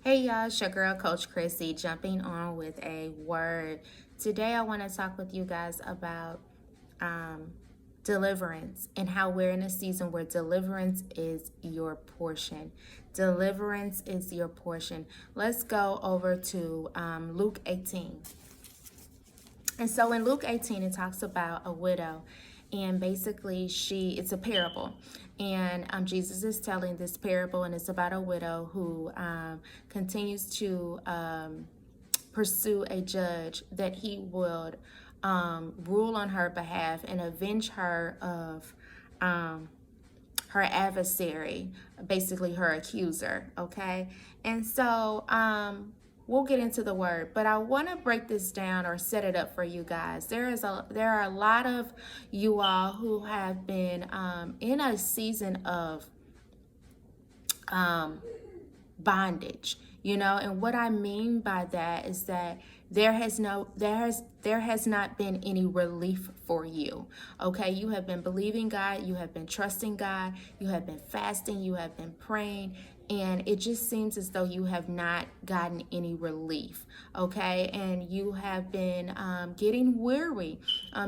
Hey y'all, it's your girl Coach Chrissy jumping on with a word. Today I want to talk with you guys about um, deliverance and how we're in a season where deliverance is your portion. Deliverance is your portion. Let's go over to Luke 18. And so in Luke 18, it talks about a widow, and basically it's a parable. And Jesus is telling this parable, and it's about a widow who continues to pursue a judge that he would rule on her behalf and avenge her of her adversary, basically her accuser, okay? And so we'll get into the word, but I want to break this down or set it up for you guys. There are a lot of you all who have been in a season of bondage, and what I mean by that is that there has not been any relief for you. Okay, you have been believing God, you have been trusting God, you have been fasting, you have been praying, and it just seems as though you have not gotten any relief. Okay, and you have been getting weary.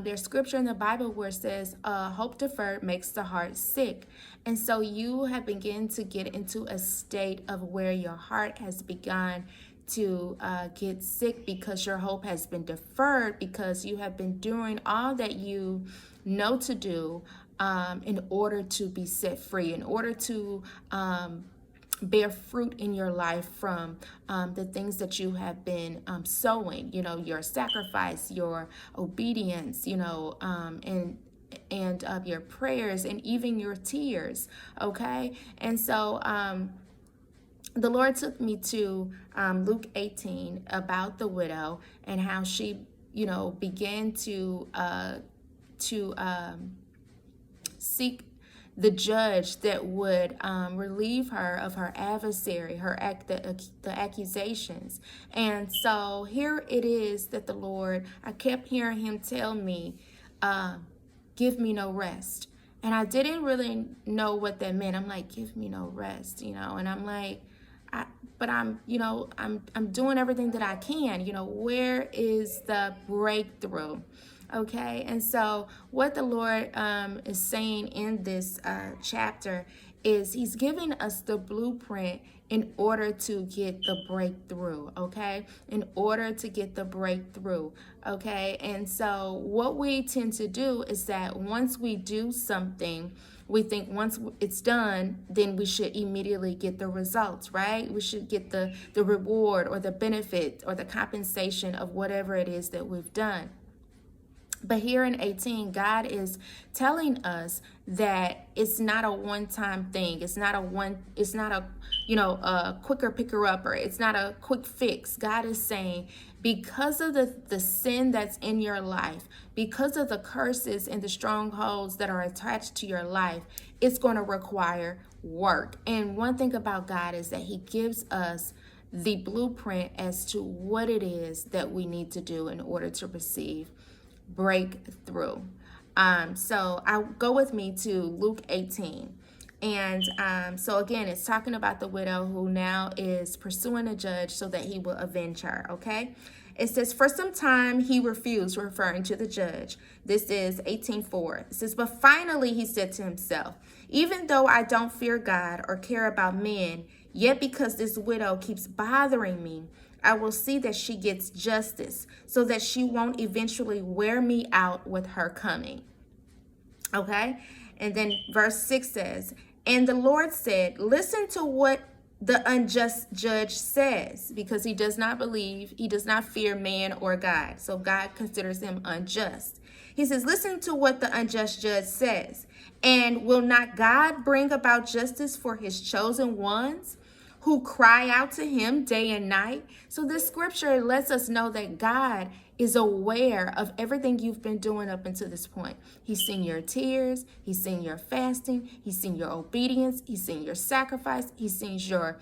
There's scripture in the Bible where it says hope deferred makes the heart sick. And so you have begun to get into a state of where your heart has begun to get sick because your hope has been deferred, because you have been doing all that you know to do in order to be set free, in order to bear fruit in your life from the things that you have been sowing, your sacrifice, your obedience, and of your prayers and even your tears. Okay. And so the Lord took me to Luke 18 about the widow and how she began to seek the judge that would relieve her of her adversary, the accusations. And so here it is that the Lord, I kept hearing him tell me, give me no rest. And I didn't really know what that meant. I'm like, give me no rest, and I'm like, I'm doing everything that I can. Where is the breakthrough? Okay, and so what the Lord is saying in this chapter is he's giving us the blueprint in order to get the breakthrough, okay? In order to get the breakthrough, okay? And so what we tend to do is that once we do something, we think once it's done, then we should immediately get the results, right? We should get the reward or the benefit or the compensation of whatever it is that we've done. But here in 18, God is telling us that it's not a one-time thing. It's not a quicker picker upper. It's not a quick fix. God is saying, because of the sin that's in your life, because of the curses and the strongholds that are attached to your life, it's going to require work. And one thing about God is that he gives us the blueprint as to what it is that we need to do in order to receive breakthrough. So go with me to Luke 18. And so again, it's talking about the widow who now is pursuing a judge so that he will avenge her, okay? It says, for some time he refused, referring to the judge. This is 18:4. It says, but finally he said to himself, even though I don't fear God or care about men, yet because this widow keeps bothering me, I will see that she gets justice so that she won't eventually wear me out with her coming. Okay? And then verse 6 says, and the Lord said, listen to what the unjust judge says, because he does not fear man or God. So God considers him unjust. He says, listen to what the unjust judge says. And will not God bring about justice for his chosen ones who cry out to him day and night? So this scripture lets us know that God is aware of everything you've been doing up until this point. He's seen your tears. He's seen your fasting. He's seen your obedience. He's seen your sacrifice. He's seen your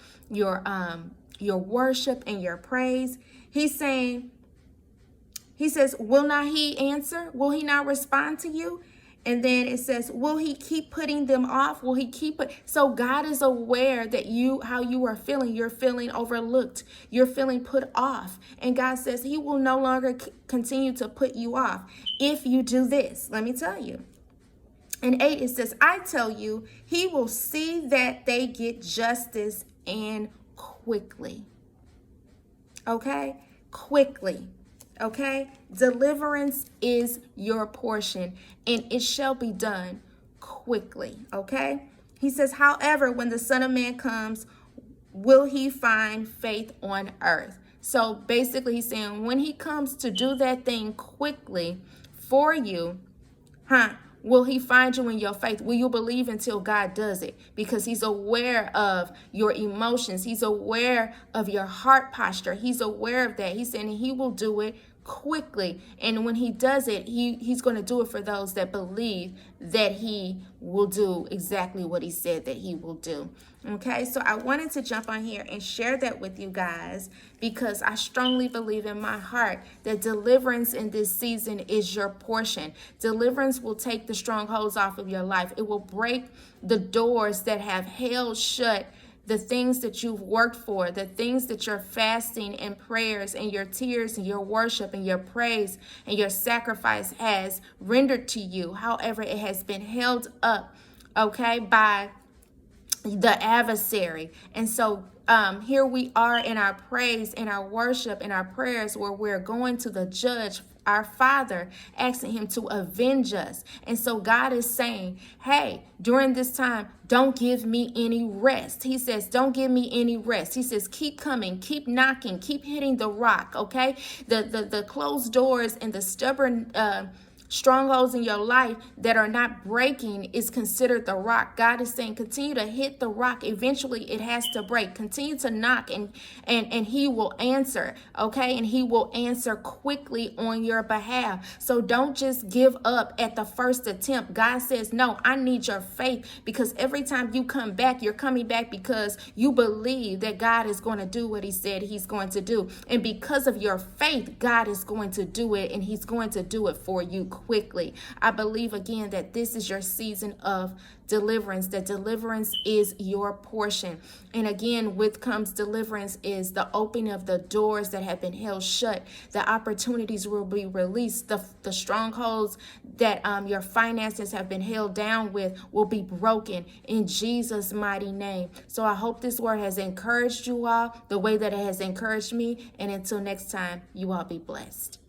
worship and your praise. He says, will not he answer? Will he not respond to you? And then it says, will he keep putting them off? Will he keep it? So God is aware that how you are feeling. You're feeling overlooked. You're feeling put off. And God says he will no longer continue to put you off if you do this. Let me tell you. In 8, it says, I tell you, he will see that they get justice and quickly. Okay? Quickly. Okay? Deliverance is your portion, and it shall be done quickly. Okay? He says, however, when the Son of Man comes, will he find faith on earth? So basically, he's saying when he comes to do that thing quickly for you, will he find you in your faith? Will you believe until God does it? Because he's aware of your emotions. He's aware of your heart posture. He's aware of that. He's saying he will do it quickly. And when he does it, he's going to do it for those that believe that he will do exactly what he said that he will do. Okay, so I wanted to jump on here and share that with you guys because I strongly believe in my heart that deliverance in this season is your portion. Deliverance will take the strongholds off of your life. It will break the doors that have held shut the things that you've worked for, the things that your fasting and prayers and your tears and your worship and your praise and your sacrifice has rendered to you. However, it has been held up, okay, by the adversary. And so here we are in our praise, in our worship, in our prayers, where we're going to the judge, our Father, asking him to avenge us. And so God is saying, hey, during this time, don't give me any rest. He says, don't give me any rest. He says, keep coming, keep knocking, keep hitting the rock, okay? The closed doors and the stubborn strongholds in your life that are not breaking is considered the rock. God is saying, continue to hit the rock. Eventually it has to break. Continue to knock and he will answer, okay? And he will answer quickly on your behalf. So don't just give up at the first attempt. God says, no, I need your faith, because every time you come back, you're coming back because you believe that God is going to do what he said he's going to do. And because of your faith, God is going to do it, and he's going to do it for you quickly. I believe again that this is your season of deliverance, that deliverance is your portion. And again, with comes deliverance is the opening of the doors that have been held shut. The opportunities will be released. The strongholds that your finances have been held down with will be broken in Jesus' mighty name. So I hope this word has encouraged you all the way that it has encouraged me. And until next time, you all be blessed.